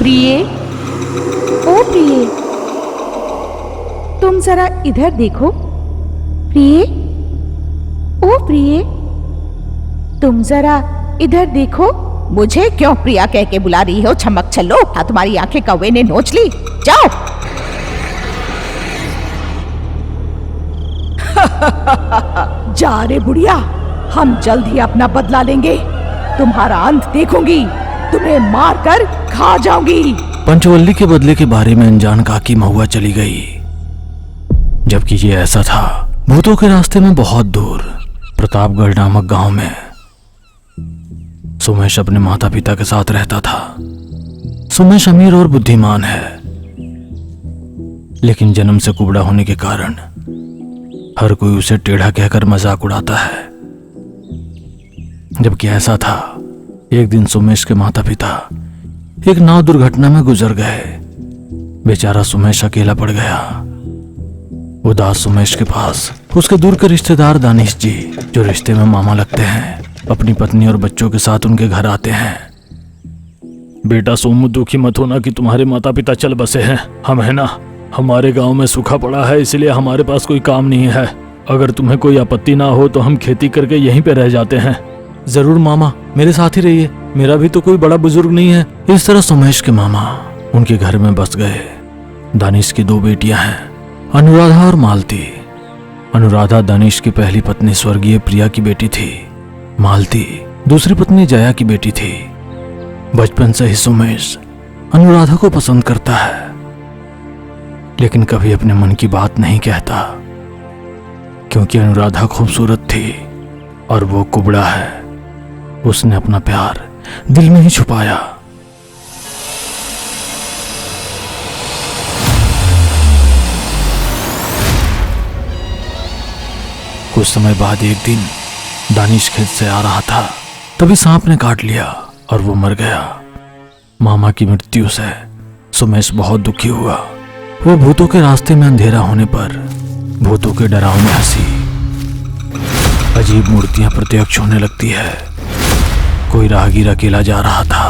प्रिय, ओ प्रिय, तुम जरा इधर देखो। प्रिय, ओ प्रिय, तुम जरा इधर देखो। मुझे क्यों प्रिया कह के बुला रही हो? छमक छल्लो, क्या तुम्हारी आंखें कौवे ने नोच ली? जाओ। जा रे बुढ़िया, हम जल्द ही अपना बदला लेंगे। तुम्हारा अंत देखूंगी, तुम्हें मार कर खा जाऊंगी। पंचवल्ली के बदले के बारे में अनजान काकी महुआ चली गई, जबकि ये ऐसा था। भूतों के रास्ते में बहुत दूर प्रतापगढ़ नामक गांव में सुमेश अपने माता पिता के साथ रहता था। सुमेश अमीर और बुद्धिमान है, लेकिन जन्म से कुबड़ा होने के कारण हर कोई उसे टेढ़ा कहकर मजाक उड़ाता है। जबकि ऐसा था, एक दिन सुमेश के माता पिता एक नाव दुर्घटना में गुजर गए। बेचारा सुमेश अकेला पड़ गया। उदास सुमेश के पास उसके दूर के रिश्तेदार दानिश जी, जो रिश्ते में मामा लगते हैं, अपनी पत्नी और बच्चों के साथ उनके घर आते हैं। बेटा सोमू, दुखी मत होना कि तुम्हारे माता पिता चल बसे हैं। हम है ना, हमारे गांव में सूखा पड़ा है, इसलिए हमारे पास कोई काम नहीं है। अगर तुम्हें कोई आपत्ति ना हो तो हम खेती करके यहीं पे रह जाते हैं। जरूर मामा, मेरे साथ ही रहिए, मेरा भी तो कोई बड़ा बुजुर्ग नहीं है। इस तरह सुमेश के मामा उनके घर में बस गए। दानिश की 2 बेटियां हैं, अनुराधा और मालती। अनुराधा दानिश की पहली पत्नी स्वर्गीय प्रिया की बेटी थी। मालती दूसरी पत्नी जया की बेटी थी। बचपन से ही सुमेश अनुराधा को पसंद करता है, लेकिन कभी अपने मन की बात नहीं कहता, क्योंकि अनुराधा खूबसूरत थी और वो कुबड़ा है। उसने अपना प्यार दिल में ही छुपाया। कुछ समय बाद एक दिन दानिश खेत से आ रहा था, तभी सांप ने काट लिया और वो मर गया। मामा की मृत्यु से सुमेश बहुत दुखी हुआ। वो भूतों के रास्ते में अंधेरा होने पर भूतों के डरावनी हंसी, अजीब मूर्तियां प्रत्यक्ष होने लगती है। कोई राहगीर अकेला जा रहा था।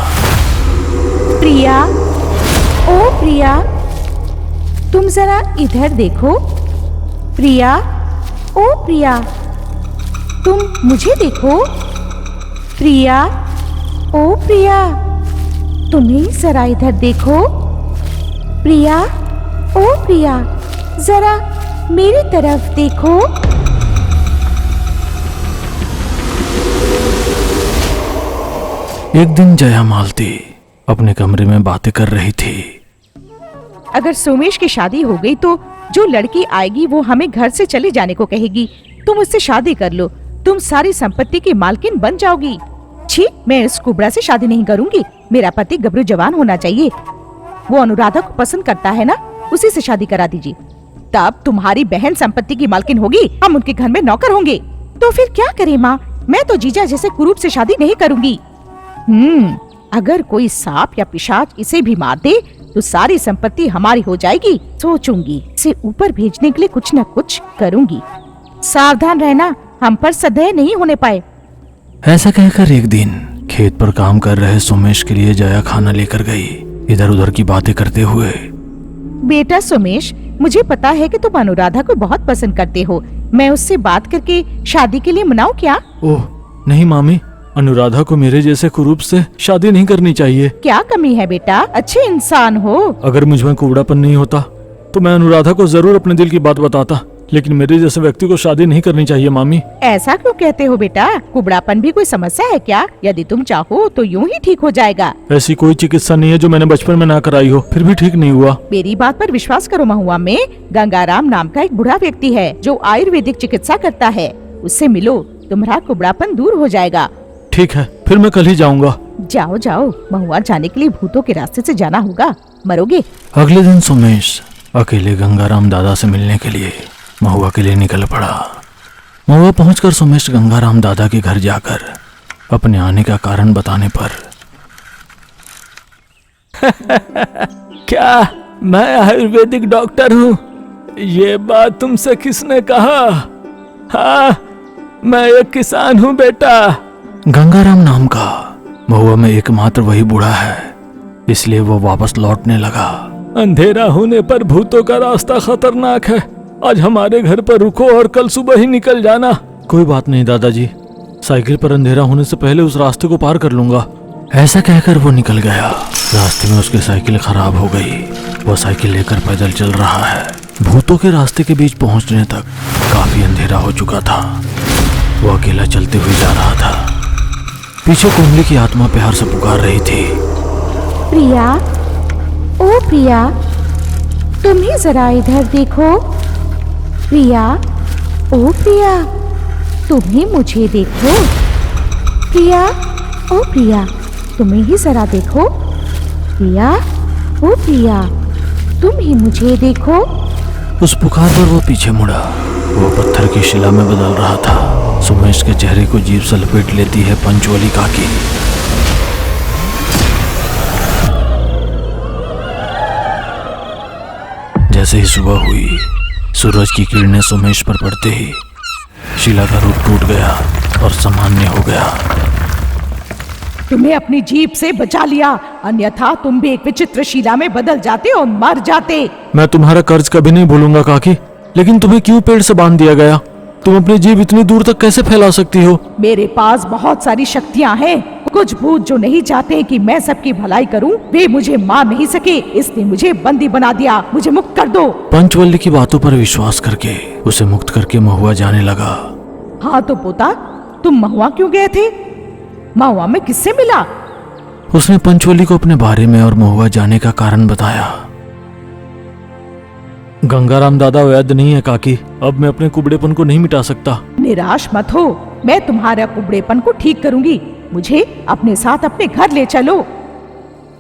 प्रिया, ओ प्रिया, तुम जरा इधर देखो। प्रिया, ओ प्रिया, तुम मुझे देखो। प्रिया, ओ प्रिया, तुम्हें जरा इधर देखो। प्रिया, ओ प्रिया, जरा मेरी तरफ देखो। एक दिन जया मालती अपने कमरे में बातें कर रही थी। अगर सोमेश की शादी हो गई तो जो लड़की आएगी वो हमें घर से चले जाने को कहेगी। तुम उससे शादी कर लो, तुम सारी संपत्ति की मालकिन बन जाओगी। छी, मैं इस कुबड़ा से शादी नहीं करूंगी। मेरा पति गबरू जवान होना चाहिए। वो अनुराधा को पसंद करता है ना, उसी से शादी करा दीजिए। तब तुम्हारी बहन संपत्ति की मालकिन होगी, हम उनके घर में नौकर होंगे। तो फिर क्या करें माँ, मैं तो जीजा जैसे कुरूप से शादी नहीं करूंगी। अगर कोई सांप या पिशाच इसे भी मार दे तो सारी संपत्ति हमारी हो जाएगी। सोचूंगी, इसे ऊपर भेजने के लिए कुछ न कुछ करूंगी। सावधान रहना, हम पर सदैव नहीं होने पाए। ऐसा कहकर एक दिन खेत पर काम कर रहे सुमेश के लिए जया खाना लेकर गई, इधर उधर की बातें करते हुए। बेटा सुमेश, मुझे पता है कि तुम अनुराधा को बहुत पसंद करते हो। मैं उससे बात करके शादी के लिए मनाऊं क्या? ओह नहीं मामी, अनुराधा को मेरे जैसे कुरूप से शादी नहीं करनी चाहिए। क्या कमी है बेटा, अच्छे इंसान हो। अगर मुझ में कुबड़ापन नहीं होता तो मैं अनुराधा को जरूर अपने दिल की बात बताता, लेकिन मेरे जैसे व्यक्ति को शादी नहीं करनी चाहिए मामी। ऐसा क्यों कहते हो बेटा? कुबड़ापन भी कोई समस्या है क्या? यदि तुम चाहो तो यूं ही ठीक हो जाएगा। ऐसी कोई चिकित्सा नहीं है जो मैंने बचपन में ना कराई हो, फिर भी ठीक नहीं हुआ। मेरी बात पर विश्वास करो, महुआ में गंगाराम नाम का एक बूढ़ा व्यक्ति है जो आयुर्वेदिक चिकित्सा करता है। उससे मिलो, तुम्हारा कुबड़ापन दूर हो जाएगा। ठीक है, फिर मैं कल ही जाऊंगा। जाओ जाओ, महुआ जाने के लिए भूतों के रास्ते से जाना होगा, मरोगे। अगले दिन सुमेश अकेले गंगाराम दादा से मिलने के लिए महुआ के लिए निकल पड़ा। महुआ पहुंचकर सुमेश गंगाराम दादा के घर जाकर अपने आने का कारण बताने पर क्या मैं आयुर्वेदिक डॉक्टर हूँ? ये बात तुमसे किसने कहा? हाँ, मैं एक किसान हूँ बेटा। गंगाराम नाम का महुआ में एकमात्र वही बूढ़ा है इसलिए वो वापस लौटने लगा। अंधेरा होने पर भूतों का रास्ता खतरनाक है। आज हमारे घर पर रुको और कल सुबह ही निकल जाना। कोई बात नहीं दादाजी, साइकिल पर अंधेरा होने से पहले उस रास्ते को पार कर लूंगा। ऐसा कहकर वो निकल गया। रास्ते में उसकी साइकिल खराब हो गई। वो साइकिल लेकर पैदल चल रहा है। भूतों के रास्ते के बीच पहुंचने तक काफी अंधेरा हो चुका था। वो अकेला चलते हुए जा रहा था। पीछे कुंडली की आत्मा प्यार से पुकार रही थी। प्रिया, ओ प्रिया, तुम ही जरा इधर देखो। प्रिया, ओ प्रिया, तुम ही मुझे देखो। प्रिया, ओ प्रिया, तुम्हें ही जरा देखो। प्रिया, ओ प्रिया, तुम ही मुझे देखो। उस पुकार पर वो पीछे मुड़ा। वो पत्थर की शिला में बदल रहा था। सुमेश के चेहरे को जीभ से लपेट लेती है पंचवली काकी। जैसे ही सुबह हुई, सूरज की किरणें सुमेश पर पड़ते ही शिला का रूप टूट गया और सामान्य हो गया। तुम्हें अपनी जीभ से बचा लिया, अन्यथा तुम भी एक विचित्र शिला में बदल जाते और मर जाते। मैं तुम्हारा कर्ज कभी नहीं भूलूंगा काकी, लेकिन तुम्हें क्यों पेड़ से बांध दिया गया? तुम अपनी जीभ इतनी दूर तक कैसे फैला सकती हो? मेरे पास बहुत सारी शक्तियां हैं। कुछ भूत जो नहीं चाहते कि मैं सबकी भलाई करूं, वे मुझे मार नहीं सके, इसने मुझे बंदी बना दिया। मुझे मुक्त कर दो। पंचवल्ली की बातों पर विश्वास करके उसे मुक्त करके महुआ जाने लगा। हाँ तो पोता, तुम महुआ क्यों गए थे? महुआ में किससे मिला? उसने पंचवली को अपने बारे में और महुआ जाने का कारण बताया। गंगाराम दादा वैद्य नहीं है काकी, अब मैं अपने कुबड़ेपन को नहीं मिटा सकता। निराश मत हो, मैं तुम्हारे कुबड़ेपन को ठीक करूंगी। मुझे अपने साथ अपने घर ले चलो।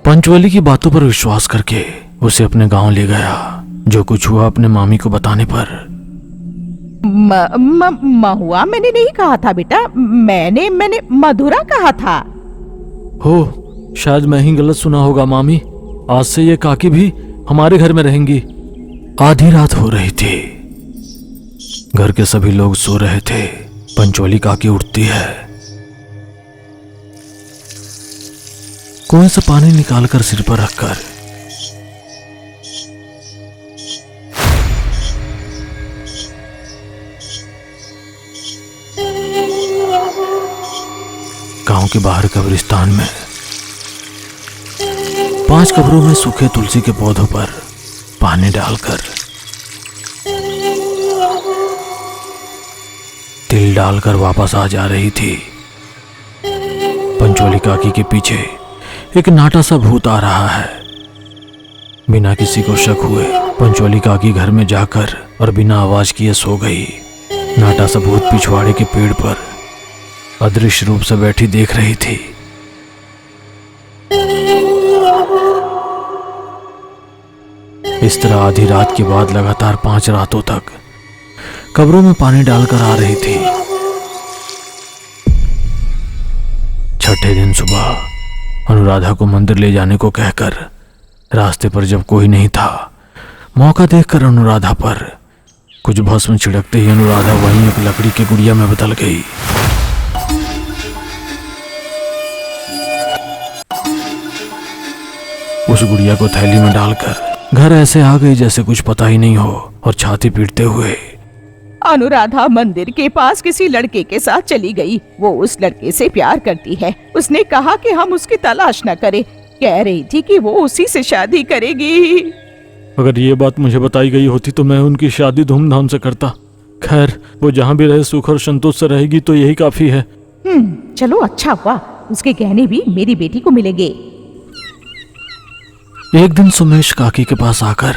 पंचवली की बातों पर विश्वास करके उसे अपने गांव ले गया। जो कुछ हुआ अपने मामी को बताने पर। महुआ मैंने नहीं कहा था बेटा, मैंने मधुरा कहा था। हो, शायद मैं ही गलत सुना होगा मामी। आज से ये काकी भी हमारे घर में रहेंगी। आधी रात हो रही थी। घर के सभी लोग सो रहे थे। पंचवली काकी उठती है। कुएं से पानी निकालकर सिर पर रखकर गांव के बाहर कब्रिस्तान में 5 कब्रों में सूखे तुलसी के पौधों पर पानी डालकर तिल डालकर वापस आ जा रही थी। पंचवली काकी के पीछे एक नाटा सा भूत आ रहा है। बिना किसी को शक हुए पंचवली काकी घर में जाकर और बिना आवाज किए सो गई। नाटा सा भूत पिछवाड़े के पेड़ पर अदृश्य रूप से बैठी देख रही थी। इस तरह आधी रात के बाद लगातार 5 रातों तक कब्रों में पानी डालकर आ रही थी। छठे दिन सुबह अनुराधा को मंदिर ले जाने को कहकर रास्ते पर जब कोई नहीं था, मौका देखकर अनुराधा पर कुछ भस्म छिड़कते ही अनुराधा वहीं एक लकड़ी की गुड़िया में बदल गई। उस गुड़िया को थैली में डालकर घर ऐसे आ गई जैसे कुछ पता ही नहीं हो और छाती पीटते हुए अनुराधा मंदिर के पास किसी लड़के के साथ चली गई। वो उस लड़के से प्यार करती है। उसने कहा कि हम उसकी तलाश न करें। कह रही थी कि वो उसी से शादी करेगी। अगर ये बात मुझे बताई गई होती तो मैं उनकी शादी धूमधाम से करता। खैर, वो जहाँ भी रहे सुख और संतोष से रहेगी तो यही काफी है। चलो अच्छा हुआ, उसके गहने भी मेरी बेटी को मिलेंगे। एक दिन सुमेश काकी के पास आकर,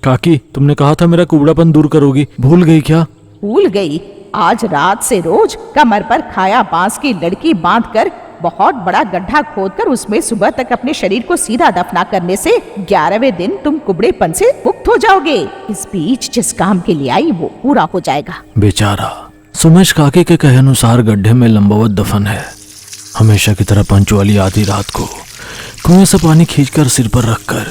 काकी तुमने कहा था मेरा कुबड़ापन दूर करोगी, भूल गई क्या? भूल गई। आज रात से रोज कमर पर खाया बांस की लड़की बांधकर बहुत बड़ा गड्ढा खोदकर उसमें सुबह तक अपने शरीर को सीधा दफना करने से 11वें दिन तुम कुबड़ेपन से मुक्त हो जाओगे। इस बीच जिस काम के लिए आई वो पूरा हो जाएगा। बेचारा सुमेश काकी के कहे अनुसार गड्ढे में लंबवत दफन है। हमेशा की तरह पंचवाली आधी रात को कुएं से पानी खींचकर सिर पर रखकर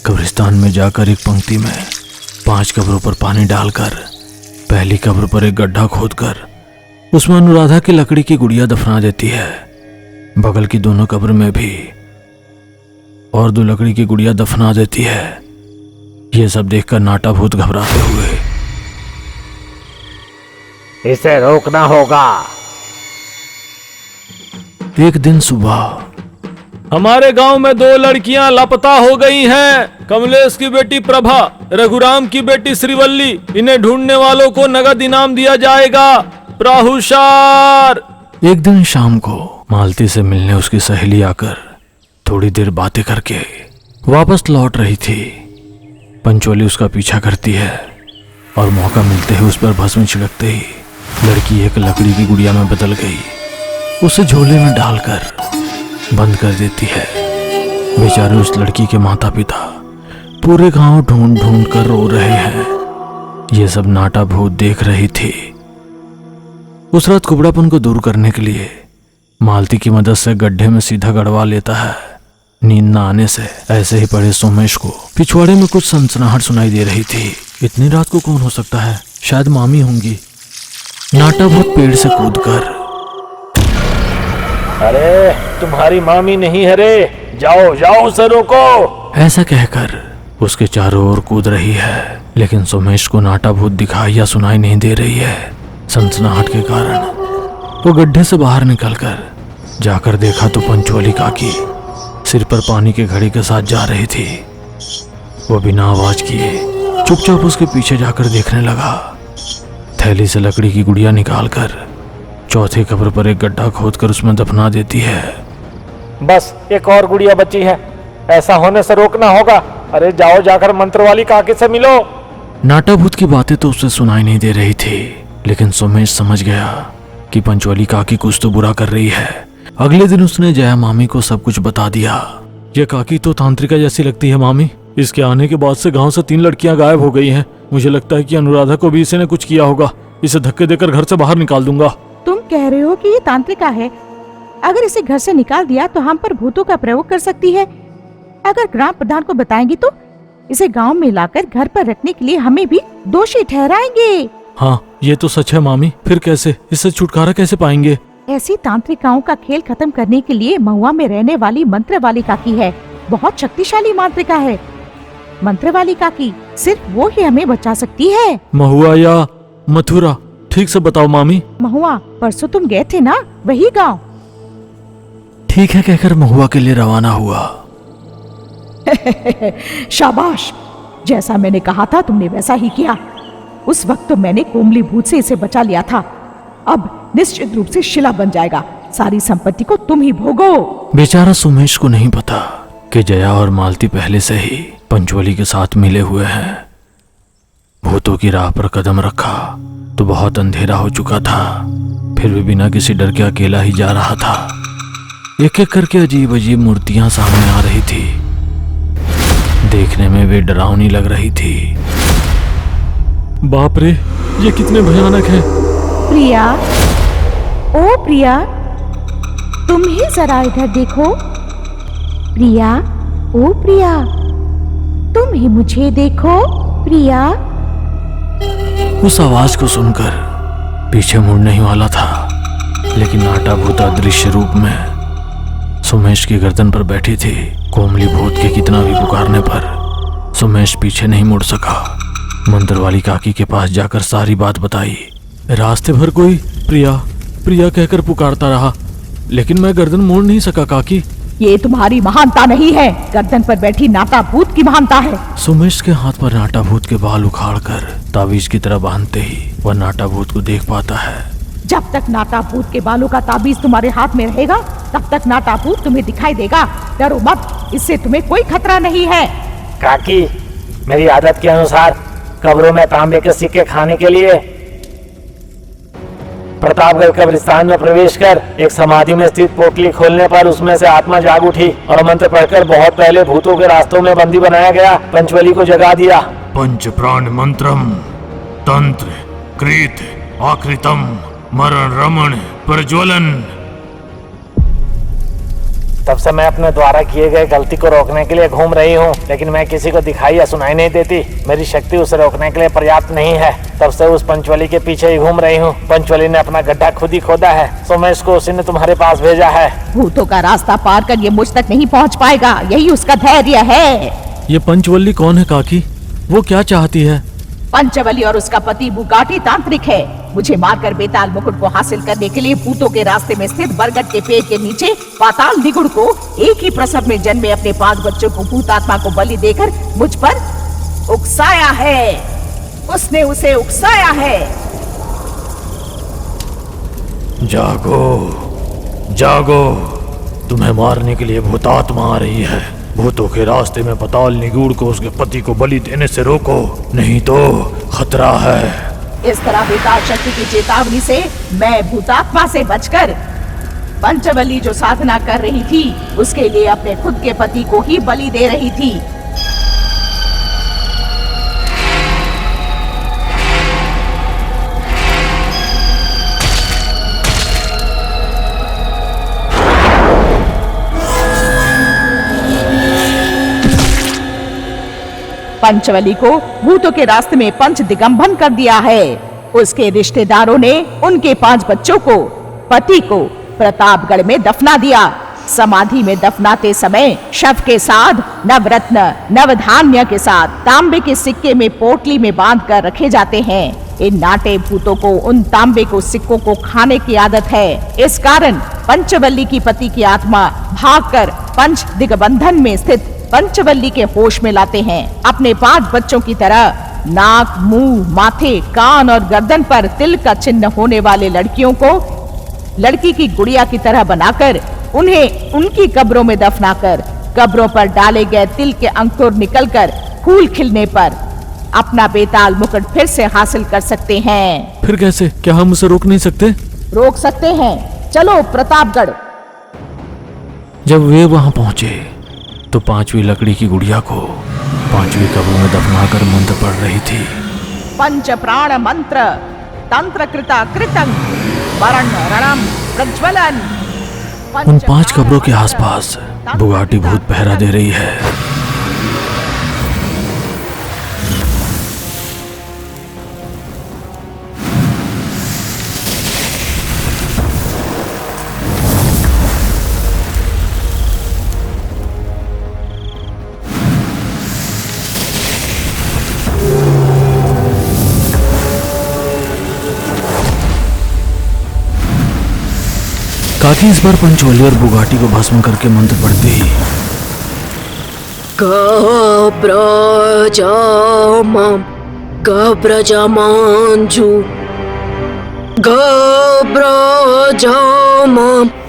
कब्रिस्तान में जाकर एक पंक्ति में 5 कब्रों पर पानी डालकर पहली कब्र पर एक गड्ढा खोदकर उसमें अनुराधा की लकड़ी की गुड़िया दफना देती है। बगल की दोनों कब्र में भी और 2 लकड़ी की गुड़िया दफना देती है। ये सब देखकर नाटा भूत घबराते हुए, इसे रोकना होगा। एक दिन सुबह हमारे गांव में 2 लड़कियां लापता हो गई हैं। कमलेश की बेटी प्रभा, रघुराम की बेटी श्रीवल्ली। इन्हें ढूंढने वालों को नगद इनाम दिया जाएगा। प्राहुशार। एक दिन शाम को मालती से मिलने उसकी सहेली आकर थोड़ी देर बातें करके वापस लौट रही थी। पंचोली उसका पीछा करती है और मौका मिलते ही उस पर भस्म छिड़कते ही लड़की एक लकड़ी की गुड़िया में बदल गई। उसे झोले में डालकर बंद कर देती है। बेचारे उस लड़की के माता पिता पूरे गांव ढूंढ ढूंढ कर रो रहे हैं। ये सब नाटा भूत देख रही थी। उस रात कुबड़ापन को दूर करने के लिए मालती की मदद से गड्ढे में सीधा गड़वा लेता है। नींद न आने से ऐसे ही पड़े सोमेश को पिछवाड़े में कुछ सनसनाहट सुनाई दे रही थी। इतनी रात को कौन हो सकता है? शायद मामी होंगी। नाटा भूत पेड़ से कूदकर, अरे तुम्हारी मामी नहीं है रे, जाओ जाओ उसे रोको, ऐसा कहकर उसके चारों ओर कूद रही है। लेकिन सोमेश को नाटा भूत दिखाई या सुनाई नहीं दे रही है। सनसनाहट के कारण वो गड्ढे से बाहर निकलकर जाकर देखा तो पंचोली काकी सिर पर पानी की घड़ी के साथ जा रही थी। वो बिना आवाज किए चुपचाप उसके पीछे जाकर देखने लगा। थैली से लकड़ी की गुड़िया निकालकर चौथी कब्र पर एक गड्ढा खोदकर उसमें दफना देती है। बस एक और गुड़िया बची है, ऐसा होने से रोकना होगा। अरे जाओ जाकर मंत्र वाली काकी से मिलो। नाटा भूत की बातें तो उसे सुनाई नहीं दे रही थी, लेकिन सोमेश समझ गया कि पंचोली काकी कुछ तो बुरा कर रही है। अगले दिन उसने जया मामी को सब कुछ बता दिया। ये काकी तो तांत्रिका जैसी लगती है मामी। इसके आने के बाद से गांव से 3 लड़कियां गायब हो गई हैं। मुझे लगता है कि अनुराधा को भी इसी ने कुछ किया होगा। इसे धक्के देकर घर से बाहर निकाल दूंगा। तुम कह रहे हो कि ये तांत्रिका है? अगर इसे घर से निकाल दिया तो हम पर भूतों का प्रयोग कर सकती है। अगर ग्राम प्रधान को बताएंगी तो इसे गांव में लाकर घर पर रखने के लिए हमें भी दोषी ठहराएंगे। हाँ, ये तो सच है मामी। फिर कैसे? इससे छुटकारा कैसे पाएंगे? ऐसी तांत्रिकाओं का खेल खत्म करने के लिए महुआ में रहने वाली मंत्र वाली काकी है। बहुत शक्तिशाली मांत्रिका है। मंत्र वाली काकी, सिर्फ वो ही हमें बचा सकती है। महुआ या मथुरा? ठीक से बताओ मामी। महुआ, परसों तुम गए थे ना, वही गांव। ठीक है कहकर महुआ के लिए रवाना हुआ। शाबाश, जैसा मैंने कहा था तुमने वैसा ही किया। उस वक्त तो मैंने कोमली भूत से इसे बचा लिया था। अब निश्चित रूप से शिला बन जाएगा। सारी संपत्ति को तुम ही भोगो। बेचारा सुमेश को नहीं पता कि जया और मालती पहले से ही पंचोली के साथ मिले हुए हैं। भूतों की राह पर कदम रखा तो बहुत अंधेरा हो चुका था। फिर भी बिना किसी डर के अकेला ही जा रहा था। एक एक करके अजीब अजीब मूर्तियां सामने आ रही थी। देखने में वे डरावनी लग रही थी। बाप रे, ये कितने भयानक है। प्रिया, ओ प्रिया, तुम ही जरा इधर देखो। प्रिया, ओ प्रिया, तुम ही मुझे देखो। प्रिया। उस आवाज को सुनकर पीछे मुड़ने ही वाला था, लेकिन नाटा भूत अदृश्य रूप में सुमेश की गर्दन पर बैठी थी। कोमली भूत के कितना भी पुकारने पर सुमेश पीछे नहीं मुड़ सका। मंत्र वाली काकी के पास जाकर सारी बात बताई। रास्ते भर कोई प्रिया प्रिया कहकर पुकारता रहा, लेकिन मैं गर्दन मोड़ नहीं सका काकी। ये तुम्हारी महानता नहीं है, गर्दन पर बैठी नाटा भूत की महानता है। सुमेश के हाथ पर नाटा भूत के बाल उखाड़कर ताबीज की तरह बांधते ही वह नाटा भूत को देख पाता है। जब तक नाटा भूत के बालों का ताबीज तुम्हारे हाथ में रहेगा तब तक नाटा भूत तुम्हें दिखाई देगा। डरो मत, इससे तुम्हें कोई खतरा नहीं है। काकी, मेरी आदत के अनुसार कब्रों में तांबे के सिक्के खाने के लिए प्रतापगढ़ कब्रिस्तान में प्रवेश कर एक समाधि में स्थित पोटली खोलने पर उसमें से आत्मा जाग उठी और मंत्र पढ़कर बहुत पहले भूतों के रास्तों में बंदी बनाया गया पंचवली को जगा दिया। पंच प्राण मंत्रम तंत्र कृत आकृतम मरण रमण प्रज्वलन। तब से मैं अपने द्वारा किए गए गलती को रोकने के लिए घूम रही हूँ, लेकिन मैं किसी को दिखाई या सुनाई नहीं देती। मेरी शक्ति उसे रोकने के लिए पर्याप्त नहीं है। तब से उस पंचवली के पीछे ही घूम रही हूँ। पंचवली ने अपना गड्ढा खुद ही खोदा है, सोमेश को उसी ने तुम्हारे पास भेजा है। भूतों का रास्ता पार कर ये मुझ तक नहीं पहुंच पाएगा, यही उसका धैर्य है। ये पंचवल्ली कौन है काकी? वो क्या चाहती है? पंचवली और उसका पति बुगाटी तांत्रिक है। मुझे मारकर बेताल मुकुट को हासिल करने के लिए भूतों के रास्ते में स्थित बरगद के पेड़ के नीचे पाताल निगुड़ को एक ही प्रसव में जन्मे अपने 5 बच्चों को भूतात्मा को बलि देकर मुझ पर उकसाया है। उसने उसे उकसाया है। जागो, जागो, तुम्हें मारने के लिए भूतात्मा आ रही है। भूतों के रास्ते में पाताल निगूढ़ को उसके पति को बलि देने से रोको, नहीं तो खतरा है। इस तरह बेताल शक्ति की चेतावनी से मैं भूतात्मा से बचकर पंचवली जो साधना कर रही थी उसके लिए अपने खुद के पति को ही बलि दे रही थी। पंचवली को भूतों के रास्ते में पंच दिगंबन कर दिया है। उसके रिश्तेदारों ने उनके 5 बच्चों को, पति को प्रतापगढ़ में दफना दिया। समाधि में दफनाते समय शव के साथ नवरत्न नवधान्य के साथ तांबे के सिक्के में पोटली में बांध कर रखे जाते हैं। इन नाटे भूतों को उन तांबे को सिक्कों को खाने की आदत है। इस कारण पंचवली की पति की आत्मा भागकर पंच दिग्बंधन में स्थित पंचवली के होश में लाते हैं। अपने 5 बच्चों की तरह नाक, मुंह, माथे, कान और गर्दन पर तिल का चिन्ह होने वाले लड़कियों को लड़की की गुड़िया की तरह बनाकर उन्हें उनकी कब्रों में दफनाकर कब्रों पर डाले गए तिल के अंकुर निकलकर फूल खिलने पर अपना बेताल मुकुट फिर से हासिल कर सकते हैं। फिर कैसे? क्या हम उसे रोक नहीं सकते? रोक सकते हैं। चलो प्रतापगढ़। जब वे वहां पहुंचे तो 5वीं लकड़ी की गुड़िया को 5वीं कब्र में दफनाकर मंत्र पढ़ रही थी। पंच प्राण मंत्र तंत्र कृता कृतं वरण रणम प्रज्वलन। उन 5 कब्रों के आसपास बुगाटी भूत पहरा दे रही है। काकी इस बार पंचवली और बुगाटी को भस्म करके मंत्र पढ़ते ही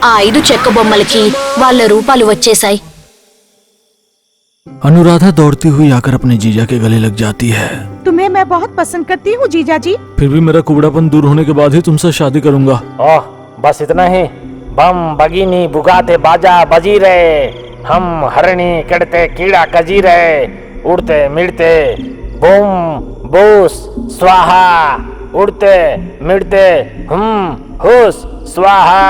ఆ 5 చెక్క బొమ్మలకి వాళ్ళ రూపాలు వచ్చేసాయి। अनुराधा दौड़ती हुई आकर अपने जीजा के गले लग जाती है। तुम्हें मैं बहुत पसंद करती हूँ जीजा जी। फिर भी मेरा कुबड़ापन दूर होने के बाद ही तुमसे शादी करूंगा। ओह, बस इतना ही? बम बगिनी बुगाते बाजा बजी रहे, हम हरणी कड़ते कीड़ा कजी रहे, उड़ते मिड़ते बूम बूस स्वाहा, उड़ते मिड़ते हुस स्वाहा।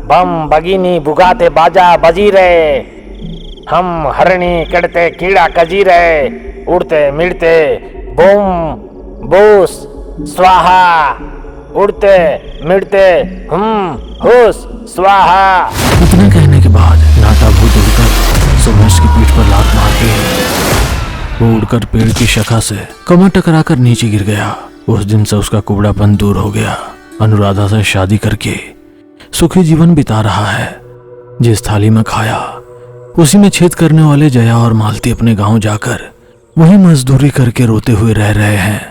बम बगिनी बुगाते बाजा बजी रहे, हम हरणी कड़ते कीड़ा कजी रहे, उड़ते मिड़ते बूम बूस स्वाहा, उड़ते मिड़ते हुस स्वाहा। इतना कहने के बाद नाटा भूत उड़कर सोमेश की पीठ पर लात मार के वो उड़कर पेड़ की शाखा से कमर टकराकर नीचे गिर गया। उस दिन से उसका कुबड़ापन दूर हो गया। अनुराधा से शादी करके सुखी जीवन बिता रहा है। जिस थाली में खाया उसी में छेद करने वाले जया और मालती अपने गांव जाकर वही मजदूरी करके रोते हुए रह रहे हैं।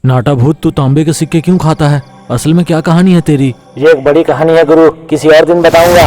नाटा भूत, तू तांबे के सिक्के क्यों खाता है? असल में क्या कहानी है तेरी? ये एक बड़ी कहानी है गुरु, किसी और दिन बताऊंगा।